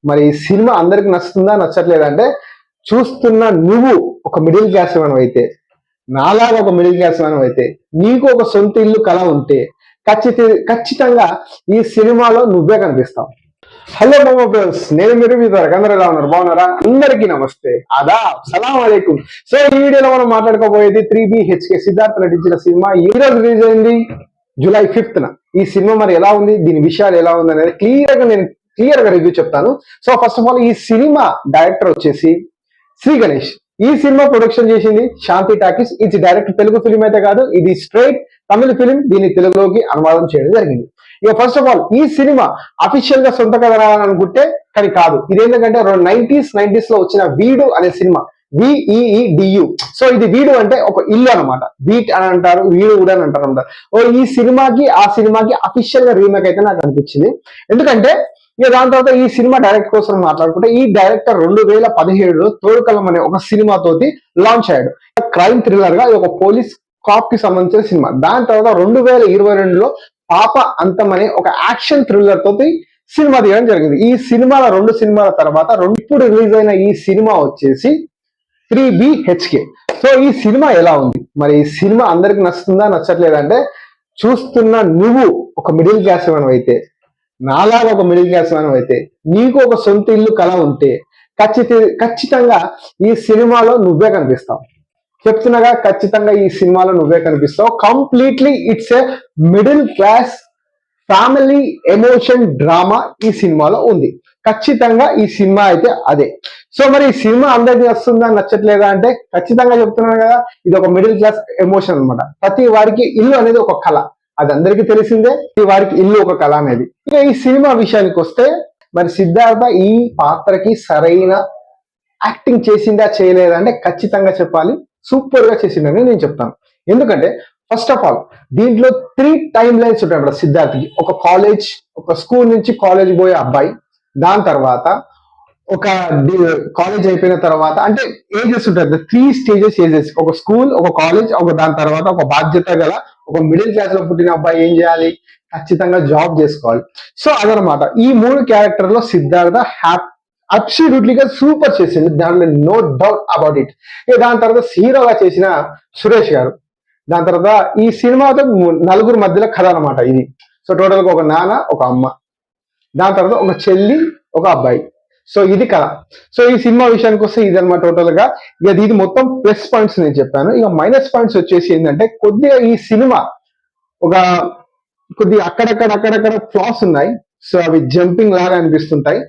మరి ఈ సినిమా అందరికి నచ్చుతుందా నచ్చట్లేదంటే, చూస్తున్న నువ్వు ఒక మిడిల్ క్లాస్ అయితే, నాలాగా ఒక మిడిల్ క్లాస్ అయితే, నీకు ఒక సొంత ఇల్లు కళ ఉంటే ఖచ్చితంగా ఈ సినిమాలో నువ్వే కనిపిస్తావు. హలో మోమో ఫ్రెండ్స్, నేను మీ ద్వారా అందరూ ఎలా ఉన్నారు? బాగున్నారా? అందరికీ నమస్తే, ఆదాబ్, సలాం అలైకుం. సో ఈ వీడియోలో మనం మాట్లాడుకోబోయేది 3BHK సిద్ధార్థ్ నటించిన సినిమా. ఈ రోజు రిలీజ్ అయింది జూలై 5th. ఈ సినిమా మరి ఎలా ఉంది, దీని విషయాలు ఎలా ఉంది అనేది క్లియర్ గా రివ్యూ చెప్తాను. సో ఫస్ట్ ఆఫ్ ఆల్, ఈ సినిమా డైరెక్టర్ వచ్చేసి శ్రీ గణేష్. ఈ సినిమా ప్రొడక్షన్ చేసింది శాంతి టాకీస్. ఇది డైరెక్ట్ తెలుగు ఫిలిం అయితే కాదు, ఇది స్ట్రైట్ తమిళ ఫిలిం. దీన్ని తెలుగులోకి అనువాదం చేయడం జరిగింది. ఇక ఫస్ట్ ఆఫ్ ఆల్, ఈ సినిమా అఫీషియల్ గా సొంత కథ రావాలనుకుంటే కానీ కాదు. ఇదేంటంటే 90s లో వచ్చిన వీడు అనే సినిమా, VEEDU. సో ఇది వీడు అంటే ఒక ఇల్లు అనమాట. వీట్ అని అంటారు, వీడు కూడా అని అంటారు అనమాట. ఈ సినిమాకి ఆ సినిమాకి అఫీషియల్ గా రీమేక్ అయితే నాకు అనిపించింది. ఎందుకంటే ఇక దాని తర్వాత ఈ సినిమా డైరెక్ట్ కోసం మాట్లాడుకుంటే, ఈ డైరెక్టర్ 2017లో తోడుకలం అనే ఒక సినిమాతోటి లాంచ్ అయ్యాడు. క్రైమ్ థ్రిల్లర్ గా ఇది ఒక పోలీస్ కాప్ కి సంబంధించిన సినిమా. దాని తర్వాత 2022లో పాప అంతం అనే ఒక యాక్షన్ థ్రిల్లర్ తోటి సినిమా తీయడం జరిగింది. ఈ సినిమాల 2 సినిమాల తర్వాత ఇప్పుడు రిలీజ్ అయిన ఈ సినిమా వచ్చేసి 3BHK. సో ఈ సినిమా ఎలా ఉంది, మరి ఈ సినిమా అందరికి నచ్చుతుందా నచ్చట్లేదంటే, చూస్తున్న నువ్వు ఒక మిడిల్ క్లాస్ అయితే, నాలాగా ఒక మిడిల్ క్లాస్ అయితే, నీకు ఒక సొంత ఇల్లు కళ ఉంటే ఖచ్చితంగా ఈ సినిమాలో నువ్వే కనిపిస్తావు. చెప్తున్నాగా, ఖచ్చితంగా ఈ సినిమాలో నువ్వే కనిపిస్తావు. Completely it's a middle class family emotion drama ఈ సినిమాలో ఉంది. ఖచ్చితంగా ఈ సినిమా అయితే అదే. సో మరి ఈ సినిమా అందరికి నచ్చుతుందా నచ్చట్లేదా అంటే, ఖచ్చితంగా చెప్తున్నాను కదా, ఇది ఒక మిడిల్ క్లాస్ ఎమోషన్ అనమాట. ప్రతి వారికి ఇల్లు అనేది ఒక కళ, అది అందరికీ తెలిసిందే. ప్రతి వారికి ఇల్లు ఒక కళ అనేది. ఇక ఈ సినిమా విషయానికి వస్తే, మరి సిద్ధార్థ ఈ పాత్రకి సరైన యాక్టింగ్ చేసిందా చేయలేదా అంటే ఖచ్చితంగా చెప్పాలి, సూపర్ గా చేసిందని నేను చెప్తాను. ఎందుకంటే ఫస్ట్ ఆఫ్ ఆల్, దీంట్లో 3 టైమ్ లైన్స్ ఉంటాయి సిద్ధార్థ్కి. ఒక స్కూల్ నుంచి కాలేజ్ పోయే అబ్బాయి, దాని తర్వాత ఒక కాలేజ్ అయిపోయిన తర్వాత, అంటే ఏజెస్ ఉంటుంది, 3 స్టేజెస్ ఏజెస్. ఒక స్కూల్, ఒక కాలేజ్, దాని తర్వాత ఒక బాధ్యత గల ఒక మిడిల్ క్లాస్ లో పుట్టిన అబ్బాయి ఏం చేయాలి, ఖచ్చితంగా జాబ్ చేసుకోవాలి. సో అదనమాట. ఈ 3 క్యారెక్టర్ లో సిద్ధార్థ అబ్సల్యూట్లీ గా సూపర్ చేసింది, దాంట్లో నో డౌట్ అబౌట్ ఇట్. ఇక దాని తర్వాత హీరోగా చేసిన సురేష్ గారు. దాని తర్వాత ఈ సినిమాతో 4 మధ్యలో కథ అనమాట ఇది. సో టోటల్ గా ఒక నాన్న, ఒక అమ్మ, దాని తర్వాత ఒక చెల్లి, ఒక అబ్బాయి. సో ఇది కథ. సో ఈ సినిమా విషయానికి వస్తే ఇది అనమాట టోటల్ గా. ఇక ఇది మొత్తం ప్లస్ పాయింట్స్ నేను చెప్పాను. ఇక మైనస్ పాయింట్స్ వచ్చేసి ఏంటంటే, కొద్దిగా ఈ సినిమా కొద్దిగా అక్కడక్కడ ఫ్లాస్ ఉన్నాయి. సో అవి జంపింగ్ లాగా అనిపిస్తుంటాయి.